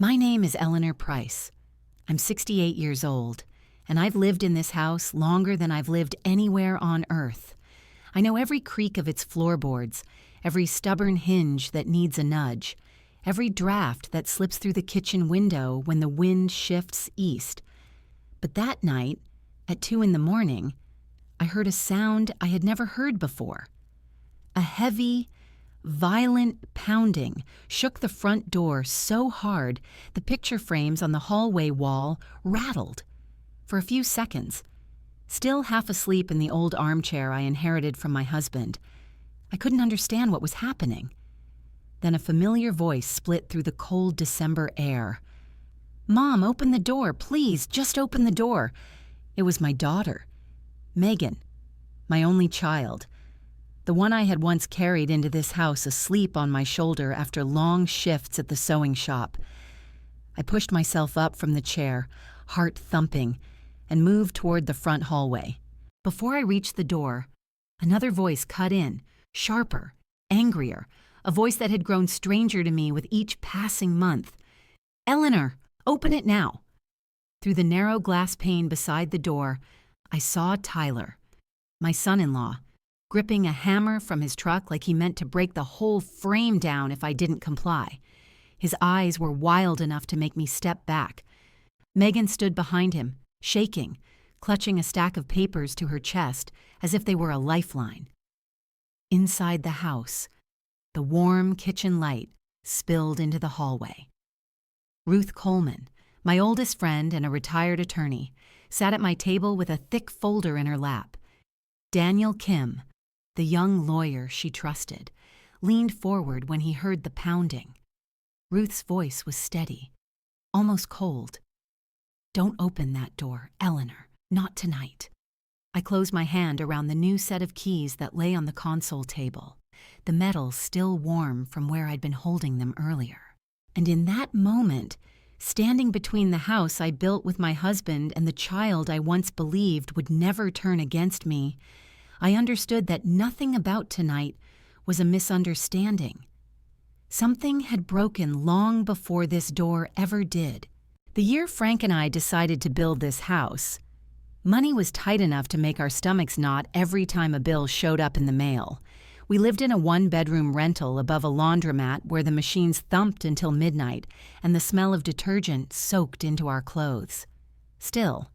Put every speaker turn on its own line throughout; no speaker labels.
My name is Eleanor Price. I'm 68 years old, and I've lived in this house longer than I've lived anywhere on earth. I know every creak of its floorboards, every stubborn hinge that needs a nudge, every draft that slips through the kitchen window when the wind shifts east. But that night, at 2 a.m, I heard a sound I had never heard before. A heavy, violent pounding shook the front door so hard the picture frames on the hallway wall rattled. For a few seconds, still half asleep in the old armchair I inherited from my husband, I couldn't understand what was happening. Then a familiar voice split through the cold December air. "Mom, open the door, please, just open the door." It was my daughter, Megan, my only child, the one I had once carried into this house asleep on my shoulder after long shifts at the sewing shop. I pushed myself up from the chair, heart thumping, and moved toward the front hallway. Before I reached the door, another voice cut in, sharper, angrier, a voice that had grown stranger to me with each passing month. "Eleanor, open it now." Through the narrow glass pane beside the door, I saw Tyler, my son-in-law, gripping a hammer from his truck like he meant to break the whole frame down if I didn't comply. His eyes were wild enough to make me step back. Megan stood behind him, shaking, clutching a stack of papers to her chest as if they were a lifeline. Inside the house, the warm kitchen light spilled into the hallway. Ruth Coleman, my oldest friend and a retired attorney, sat at my table with a thick folder in her lap. Daniel Kim, the young lawyer she trusted, leaned forward when he heard the pounding. Ruth's voice was steady, almost cold. "Don't open that door, Eleanor, not tonight." I closed my hand around the new set of keys that lay on the console table, the metal still warm from where I'd been holding them earlier. And in that moment, standing between the house I built with my husband and the child I once believed would never turn against me, I understood that nothing about tonight was a misunderstanding. Something had broken long before this door ever did. The year Frank and I decided to build this house, money was tight enough to make our stomachs knot every time a bill showed up in the mail. We lived in a 1-bedroom rental above a laundromat where the machines thumped until midnight and the smell of detergent soaked into our clothes. Still,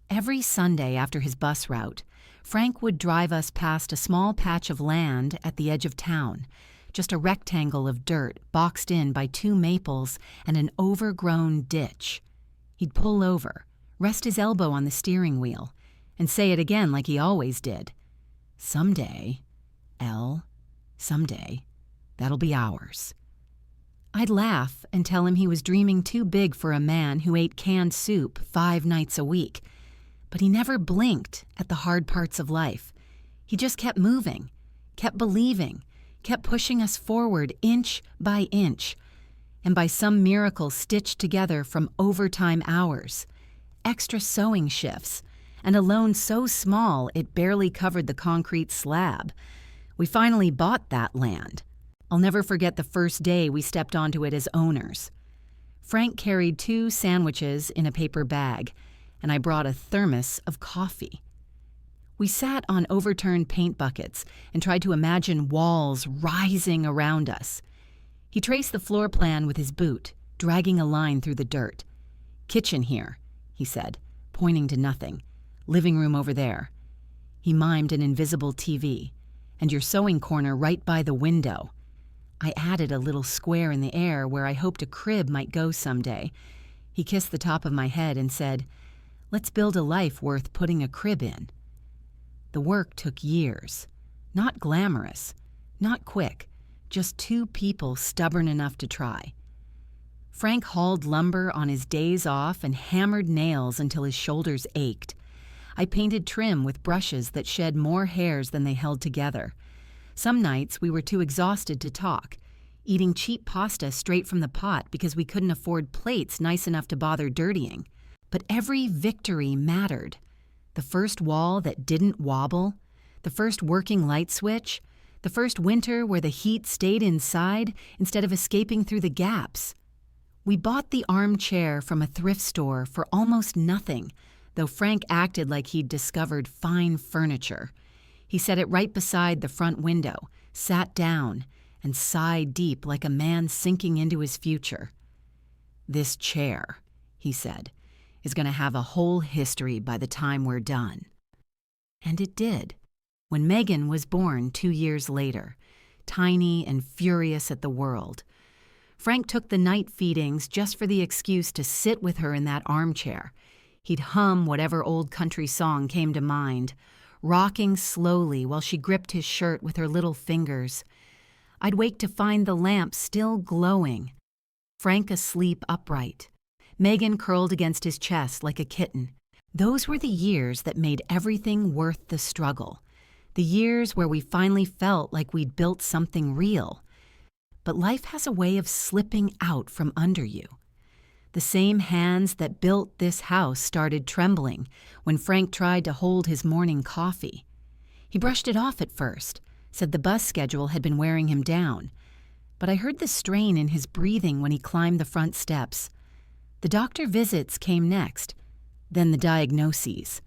every Sunday after his bus route, Frank would drive us past a small patch of land at the edge of town, just a rectangle of dirt boxed in by 2 maples and an overgrown ditch. He'd pull over, rest his elbow on the steering wheel, and say it again like he always did. "Someday, Elle, someday, that'll be ours." I'd laugh and tell him he was dreaming too big for a man who ate canned soup 5 nights a week. But he never blinked at the hard parts of life. He just kept moving, kept believing, kept pushing us forward inch by inch, and by some miracle stitched together from overtime hours, extra sewing shifts, and a loan so small it barely covered the concrete slab. We finally bought that land. I'll never forget the first day we stepped onto it as owners. Frank carried 2 sandwiches in a paper bag, and I brought a thermos of coffee. We sat on overturned paint buckets and tried to imagine walls rising around us. He traced the floor plan with his boot, dragging a line through the dirt. "Kitchen here," he said, pointing to nothing. "Living room over there." He mimed an invisible TV. "And your sewing corner right by the window." I added a little square in the air where I hoped a crib might go someday. He kissed the top of my head and said, "Let's build a life worth putting a crib in." The work took years. Not glamorous, not quick, just 2 people stubborn enough to try. Frank hauled lumber on his days off and hammered nails until his shoulders ached. I painted trim with brushes that shed more hairs than they held together. Some nights we were too exhausted to talk, eating cheap pasta straight from the pot because we couldn't afford plates nice enough to bother dirtying. But every victory mattered. The first wall that didn't wobble, the first working light switch, the first winter where the heat stayed inside instead of escaping through the gaps. We bought the armchair from a thrift store for almost nothing, though Frank acted like he'd discovered fine furniture. He set it right beside the front window, sat down, and sighed deep like a man sinking into his future. "This chair," he said, "is going to have a whole history by the time we're done." And it did. When Megan was born 2 years later, tiny and furious at the world, Frank took the night feedings just for the excuse to sit with her in that armchair. He'd hum whatever old country song came to mind, rocking slowly while she gripped his shirt with her little fingers. I'd wake to find the lamp still glowing, Frank asleep upright, Megan curled against his chest like a kitten. Those were the years that made everything worth the struggle, the years where we finally felt like we'd built something real. But life has a way of slipping out from under you. The same hands that built this house started trembling when Frank tried to hold his morning coffee. He brushed it off at first, said the bus schedule had been wearing him down. But I heard the strain in his breathing when he climbed the front steps. The doctor visits came next, then the diagnoses.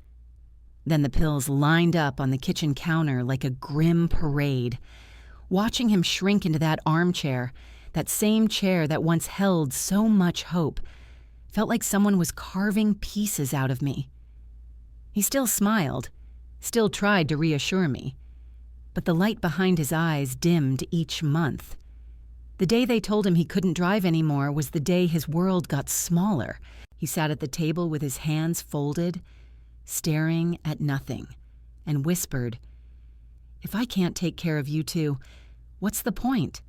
Then the pills lined up on the kitchen counter like a grim parade. Watching him shrink into that armchair, that same chair that once held so much hope, felt like someone was carving pieces out of me. He still smiled, still tried to reassure me, but the light behind his eyes dimmed each month. The day they told him he couldn't drive anymore was the day his world got smaller. He sat at the table with his hands folded, staring at nothing, and whispered, "If I can't take care of you two, what's the point?"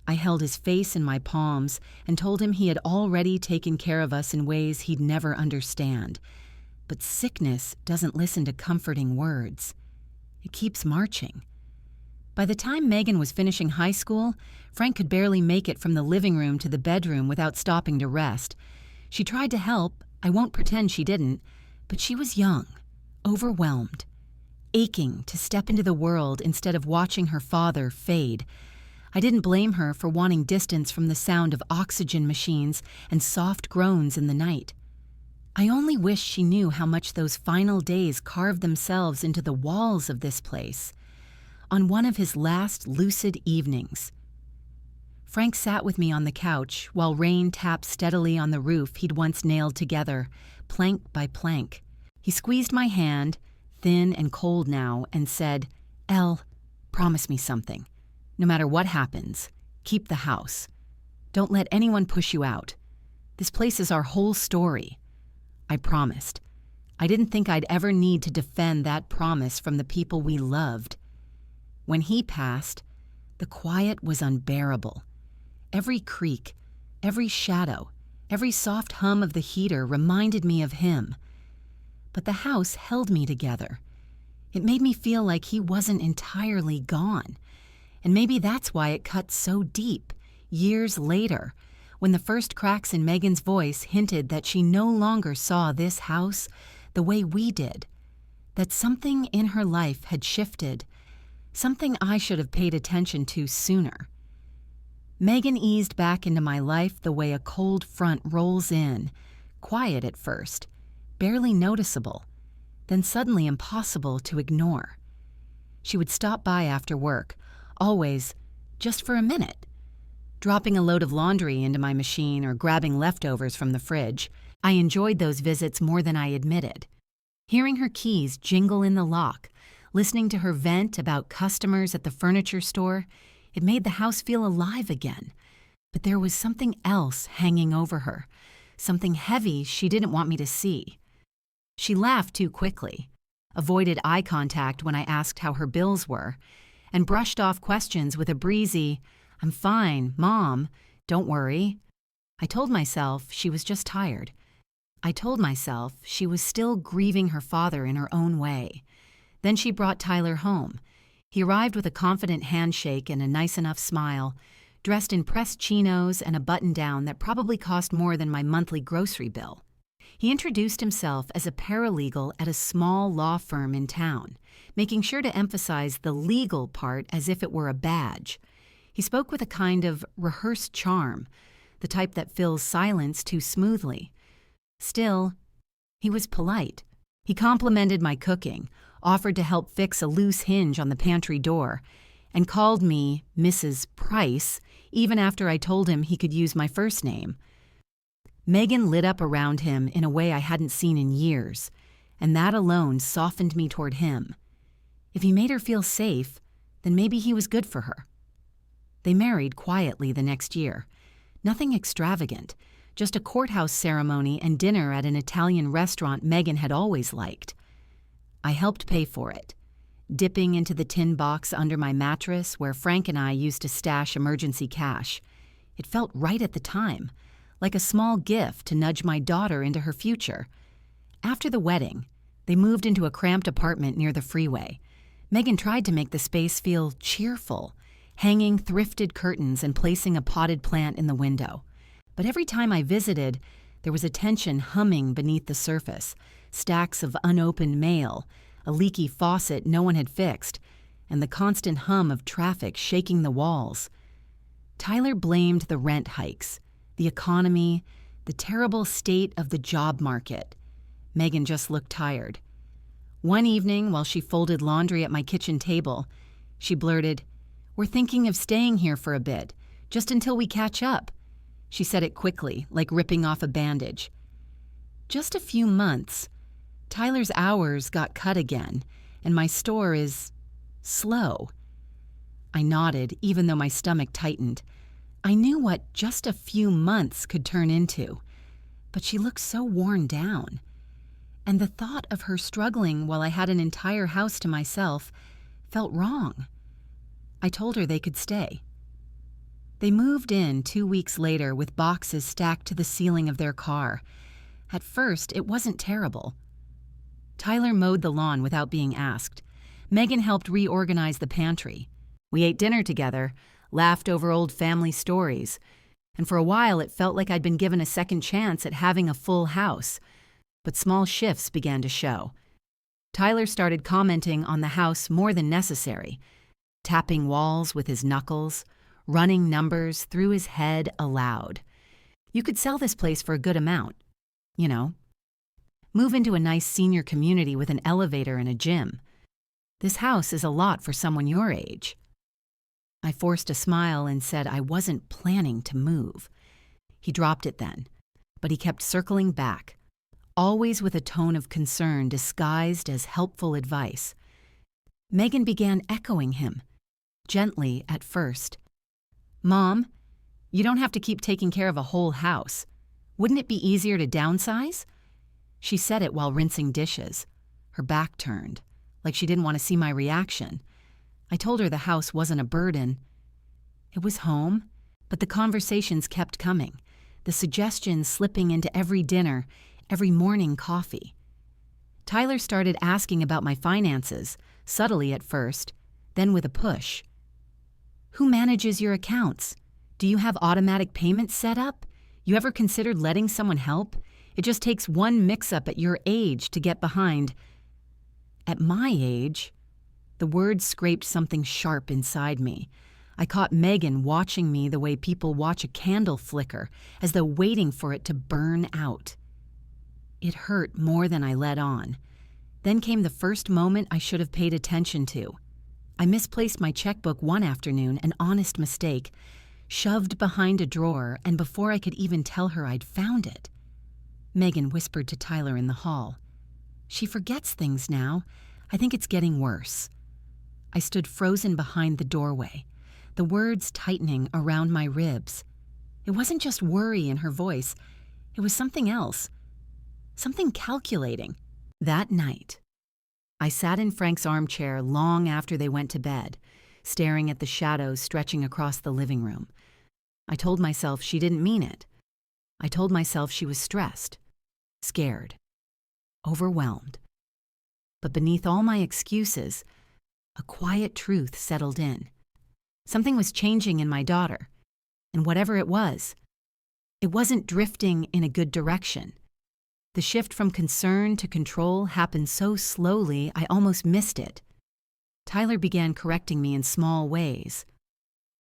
I held his face in my palms and told him he had already taken care of us in ways he'd never understand. But sickness doesn't listen to comforting words. It keeps marching. By the time Megan was finishing high school, Frank could barely make it from the living room to the bedroom without stopping to rest. She tried to help, I won't pretend she didn't, but she was young, overwhelmed, aching to step into the world instead of watching her father fade. I didn't blame her for wanting distance from the sound of oxygen machines and soft groans in the night. I only wish she knew how much those final days carved themselves into the walls of this place. On one of his last lucid evenings, Frank sat with me on the couch while rain tapped steadily on the roof he'd once nailed together, plank by plank. He squeezed my hand, thin and cold now, and said, "Elle, promise me something. No matter what happens, keep the house. Don't let anyone push you out. This place is our whole story." I promised. I didn't think I'd ever need to defend that promise from the people we loved. When he passed, the quiet was unbearable. Every creak, every shadow, every soft hum of the heater reminded me of him. But the house held me together. It made me feel like he wasn't entirely gone. And maybe that's why it cut so deep, years later, when the first cracks in Megan's voice hinted that she no longer saw this house the way we did, that something in her life had shifted, something I should have paid attention to sooner. Megan eased back into my life the way a cold front rolls in, quiet at first, barely noticeable, then suddenly impossible to ignore. She would stop by after work, always just for a minute, dropping a load of laundry into my machine or grabbing leftovers from the fridge. I enjoyed those visits more than I admitted. Hearing her keys jingle in the lock, listening to her vent about customers at the furniture store, it made the house feel alive again. But there was something else hanging over her, something heavy she didn't want me to see. She laughed too quickly, avoided eye contact when I asked how her bills were, and brushed off questions with a breezy, "I'm fine, Mom, don't worry." I told myself she was just tired. I told myself she was still grieving her father in her own way. Then she brought Tyler home. He arrived with a confident handshake and a nice enough smile, dressed in pressed chinos and a button-down that probably cost more than my monthly grocery bill. He introduced himself as a paralegal at a small law firm in town, making sure to emphasize the legal part as if it were a badge. He spoke with a kind of rehearsed charm, the type that fills silence too smoothly. Still, he was polite. He complimented my cooking, offered to help fix a loose hinge on the pantry door, and called me Mrs. Price even after I told him he could use my first name. Megan lit up around him in a way I hadn't seen in years, and that alone softened me toward him. If he made her feel safe, then maybe he was good for her. They married quietly the next year. Nothing extravagant, just a courthouse ceremony and dinner at an Italian restaurant Megan had always liked. I helped pay for it, dipping into the tin box under my mattress where Frank and I used to stash emergency cash. It felt right at the time, like a small gift to nudge my daughter into her future. After the wedding, they moved into a cramped apartment near the freeway. Megan tried to make the space feel cheerful, hanging thrifted curtains and placing a potted plant in the window. But every time I visited, there was a tension humming beneath the surface, stacks of unopened mail, a leaky faucet no one had fixed, and the constant hum of traffic shaking the walls. Tyler blamed the rent hikes, the economy, the terrible state of the job market. Megan just looked tired. One evening, while she folded laundry at my kitchen table, she blurted, "We're thinking of staying here for a bit, just until we catch up." She said it quickly, like ripping off a bandage. Just a few months. Tyler's hours got cut again, and my store is slow. I nodded, even though my stomach tightened. I knew what just a few months could turn into, but she looked so worn down. And the thought of her struggling while I had an entire house to myself felt wrong. I told her they could stay. They moved in 2 weeks later with boxes stacked to the ceiling of their car. At first, it wasn't terrible. Tyler mowed the lawn without being asked. Megan helped reorganize the pantry. We ate dinner together, laughed over old family stories, and for a while it felt like I'd been given a second chance at having a full house. But small shifts began to show. Tyler started commenting on the house more than necessary, tapping walls with his knuckles, running numbers through his head aloud. You could sell this place for a good amount. You know, move into a nice senior community with an elevator and a gym. This house is a lot for someone your age. I forced a smile and said I wasn't planning to move. He dropped it then, but he kept circling back, always with a tone of concern disguised as helpful advice. Megan began echoing him, gently at first. "Mom, you don't have to keep taking care of a whole house. Wouldn't it be easier to downsize?" She said it while rinsing dishes, her back turned, like she didn't want to see my reaction. I told her the house wasn't a burden. It was home, but the conversations kept coming, the suggestions slipping into every dinner, every morning coffee. Tyler started asking about my finances, subtly at first, then with a push. "Who manages your accounts? Do you have automatic payments set up? You ever considered letting someone help? It just takes one mix-up at your age to get behind." At my age, the words scraped something sharp inside me. I caught Megan watching me the way people watch a candle flicker, as though waiting for it to burn out. It hurt more than I let on. Then came the first moment I should have paid attention to. I misplaced my checkbook one afternoon, an honest mistake, shoved behind a drawer, and before I could even tell her I'd found it. Megan whispered to Tyler in the hall. "She forgets things now. I think it's getting worse." I stood frozen behind the doorway, the words tightening around my ribs. It wasn't just worry in her voice. It was something else. Something calculating. That night, I sat in Frank's armchair long after they went to bed, staring at the shadows stretching across the living room. I told myself she didn't mean it. I told myself she was stressed, scared, overwhelmed. But beneath all my excuses, a quiet truth settled in. Something was changing in my daughter, and whatever it wasn't drifting in a good direction. The shift from concern to control happened so slowly I almost missed it. Tyler began correcting me in small ways.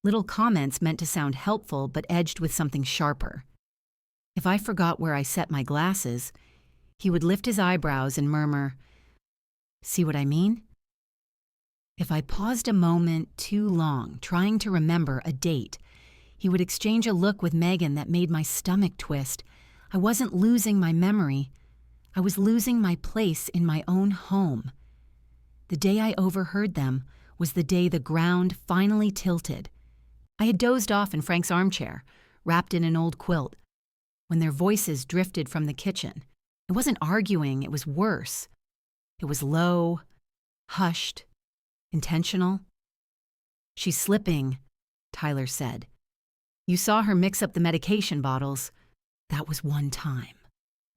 Little comments meant to sound helpful but edged with something sharper. If I forgot where I set my glasses, he would lift his eyebrows and murmur, "See what I mean?" If I paused a moment too long trying to remember a date, he would exchange a look with Megan that made my stomach twist. I wasn't losing my memory. I was losing my place in my own home. The day I overheard them was the day the ground finally tilted. I had dozed off in Frank's armchair, wrapped in an old quilt, when their voices drifted from the kitchen. It wasn't arguing, it was worse. It was low, hushed, intentional. "She's slipping," Tyler said. "You saw her mix up the medication bottles." "That was one time,"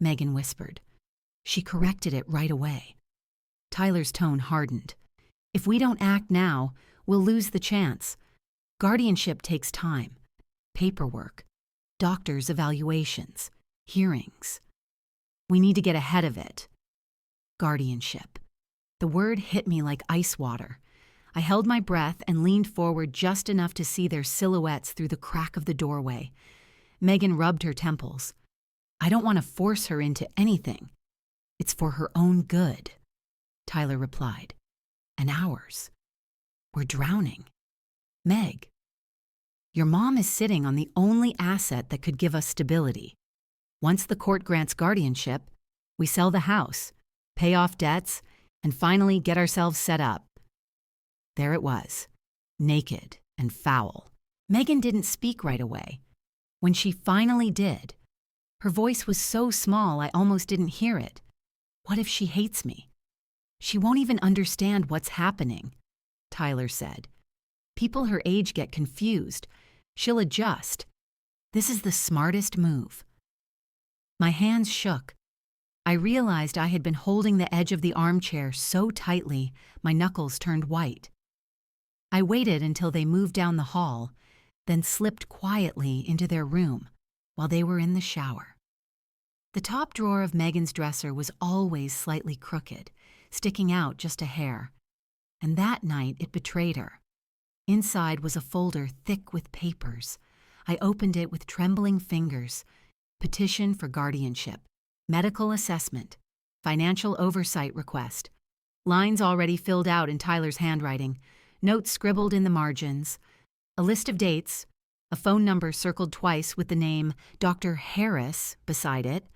Megan whispered. "She corrected it right away." Tyler's tone hardened. "If we don't act now, we'll lose the chance. Guardianship takes time. Paperwork, doctors' evaluations, hearings. We need to get ahead of it." Guardianship. The word hit me like ice water. I held my breath and leaned forward just enough to see their silhouettes through the crack of the doorway. Megan rubbed her temples. "I don't want to force her into anything. It's for her own good," Tyler replied. "And ours. We're drowning. Meg, your mom is sitting on the only asset that could give us stability. Once the court grants guardianship, we sell the house, pay off debts, and finally get ourselves set up." There it was, naked and foul. Megan didn't speak right away. When she finally did, her voice was so small I almost didn't hear it. "What if she hates me? She won't even understand what's happening," Tyler said. "People her age get confused. She'll adjust. This is the smartest move." My hands shook. I realized I had been holding the edge of the armchair so tightly, my knuckles turned white. I waited until they moved down the hall, then slipped quietly into their room while they were in the shower. The top drawer of Megan's dresser was always slightly crooked, sticking out just a hair. And that night it betrayed her. Inside was a folder thick with papers. I opened it with trembling fingers. Petition for guardianship, medical assessment, financial oversight request, lines already filled out in Tyler's handwriting, notes scribbled in the margins, a list of dates, a phone number circled twice with the name Dr. Harris beside it,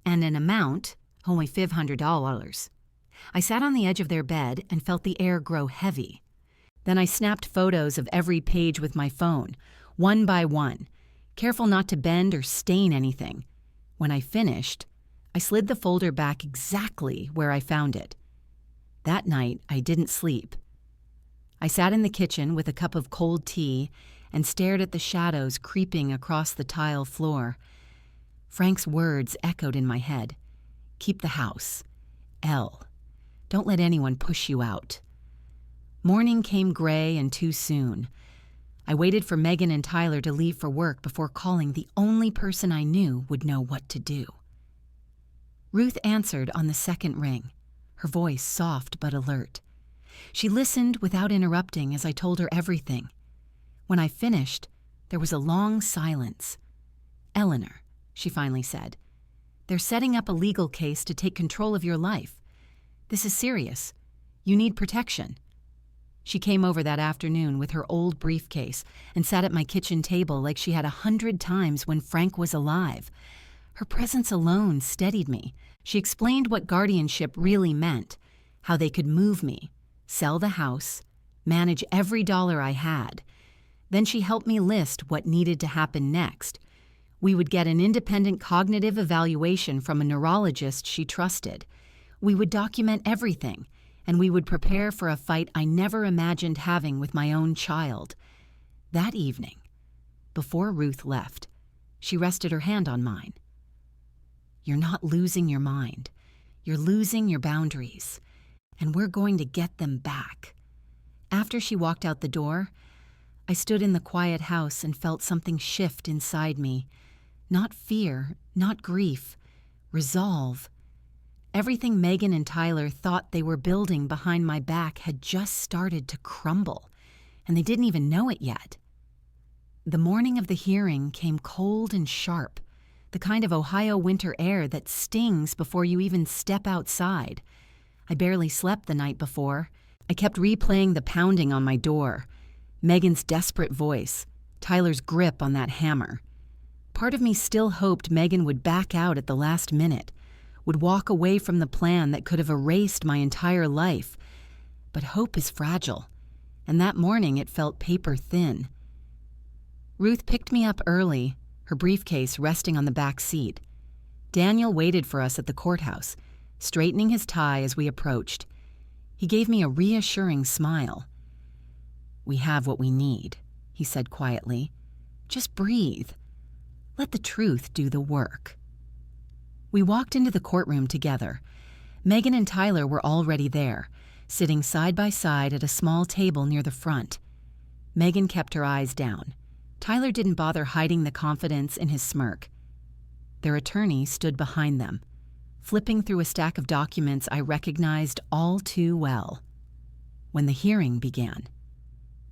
and an amount, only $500. I sat on the edge of their bed and felt the air grow heavy. Then I snapped photos of every page with my phone, one by one, careful not to bend or stain anything. When I finished, I slid the folder back exactly where I found it. That night, I didn't sleep. I sat in the kitchen with a cup of cold tea and stared at the shadows creeping across the tile floor. Frank's words echoed in my head. "Keep the house. L. Don't let anyone push you out." Morning came gray and too soon. I waited for Megan and Tyler to leave for work before calling the only person I knew would know what to do. Ruth answered on the second ring, her voice soft but alert. She listened without interrupting as I told her everything. When I finished, there was a long silence. "Eleanor," she finally said, "they're setting up a legal case to take control of your life. This is serious. You need protection." She came over that afternoon with her old briefcase and sat at my kitchen table like she had 100 times when Frank was alive. Her presence alone steadied me. She explained what guardianship really meant, how they could move me, sell the house, manage every dollar I had. Then she helped me list what needed to happen next. We would get an independent cognitive evaluation from a neurologist she trusted. We would document everything, and we would prepare for a fight I never imagined having with my own child. That evening, before Ruth left, she rested her hand on mine. "You're not losing your mind. You're losing your boundaries, and we're going to get them back." After she walked out the door, I stood in the quiet house and felt something shift inside me. Not fear, not grief, resolve. Everything Megan and Tyler thought they were building behind my back had just started to crumble, and they didn't even know it yet. The morning of the hearing came cold and sharp, the kind of Ohio winter air that stings before you even step outside. I barely slept the night before. I kept replaying the pounding on my door, Megan's desperate voice, Tyler's grip on that hammer. Part of me still hoped Megan would back out at the last minute, would walk away from the plan that could have erased my entire life. But hope is fragile, and that morning it felt paper thin. Ruth picked me up early, her briefcase resting on the back seat. Daniel waited for us at the courthouse, straightening his tie as we approached. He gave me a reassuring smile. "We have what we need," he said quietly. "Just breathe. Let the truth do the work." We walked into the courtroom together. Megan and Tyler were already there, sitting side by side at a small table near the front. Megan kept her eyes down. Tyler didn't bother hiding the confidence in his smirk. Their attorney stood behind them, flipping through a stack of documents I recognized all too well. When the hearing began,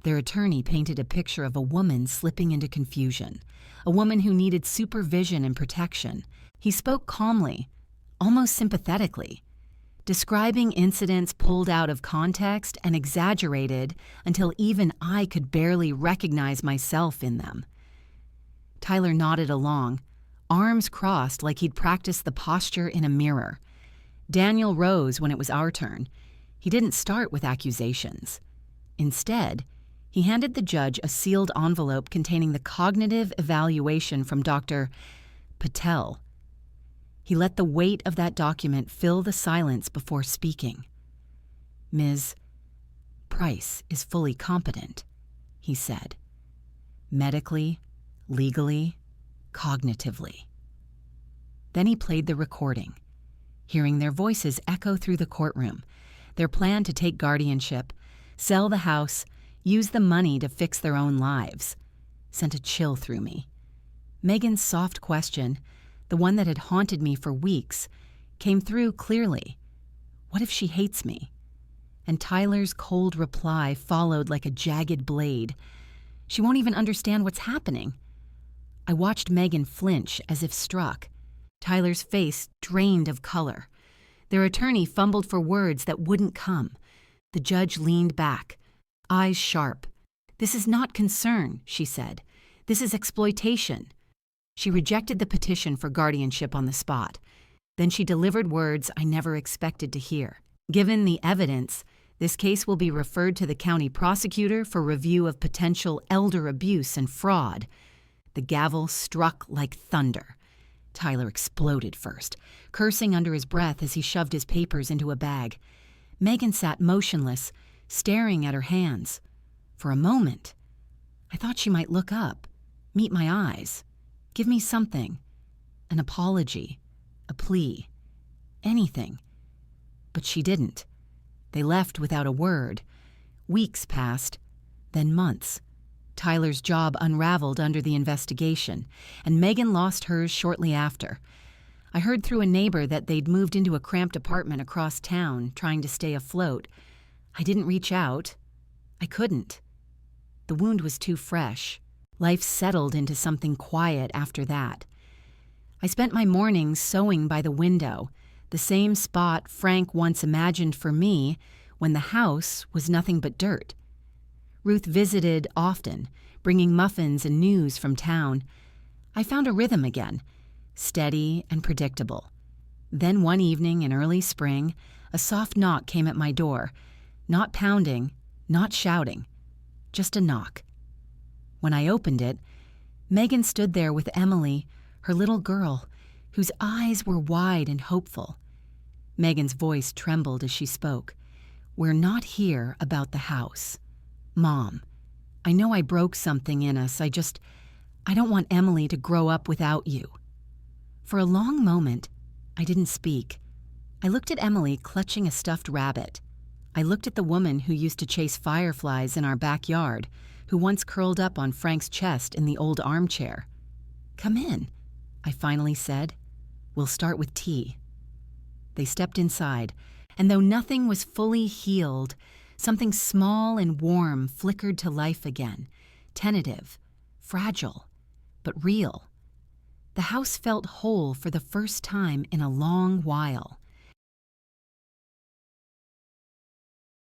their attorney painted a picture of a woman slipping into confusion, a woman who needed supervision and protection. He spoke calmly, almost sympathetically, describing incidents pulled out of context and exaggerated until even I could barely recognize myself in them. Tyler nodded along, arms crossed like he'd practiced the posture in a mirror. Daniel rose when it was our turn. He didn't start with accusations. Instead, he handed the judge a sealed envelope containing the cognitive evaluation from Dr. Patel. He let the weight of that document fill the silence before speaking. "Ms. Price is fully competent," he said. "Medically, legally, cognitively." Then he played the recording, hearing their voices echo through the courtroom, their plan to take guardianship, sell the house, use the money to fix their own lives, sent a chill through me. Megan's soft question, the one that had haunted me for weeks, came through clearly. What if she hates me? And Tyler's cold reply followed like a jagged blade. She won't even understand what's happening. I watched Megan flinch as if struck. Tyler's face drained of color. Their attorney fumbled for words that wouldn't come. The judge leaned back, eyes sharp. "This is not concern," she said. "This is exploitation." She rejected the petition for guardianship on the spot. Then she delivered words I never expected to hear. "Given the evidence, this case will be referred to the county prosecutor for review of potential elder abuse and fraud." The gavel struck like thunder. Tyler exploded first, cursing under his breath as he shoved his papers into a bag. Megan sat motionless, staring at her hands. For a moment, I thought she might look up, meet my eyes, give me something, an apology, a plea, anything. But she didn't. They left without a word. Weeks passed, then months. Tyler's job unraveled under the investigation, and Megan lost hers shortly after. I heard through a neighbor that they'd moved into a cramped apartment across town, trying to stay afloat. I didn't reach out. I couldn't. The wound was too fresh. Life settled into something quiet after that. I spent my mornings sewing by the window, the same spot Frank once imagined for me when the house was nothing but dirt. Ruth visited often, bringing muffins and news from town. I found a rhythm again, steady and predictable. Then one evening in early spring, a soft knock came at my door. Not pounding, not shouting, just a knock. When I opened it, Megan stood there with Emily, her little girl, whose eyes were wide and hopeful. Megan's voice trembled as she spoke. "We're not here about the house. Mom, I know I broke something in us. I don't want Emily to grow up without you." For a long moment, I didn't speak. I looked at Emily clutching a stuffed rabbit. I looked at the woman who used to chase fireflies in our backyard, who once curled up on Frank's chest in the old armchair. "Come in," I finally said. "We'll start with tea." They stepped inside, and though nothing was fully healed, something small and warm flickered to life again, tentative, fragile, but real. The house felt whole for the first time in a long while.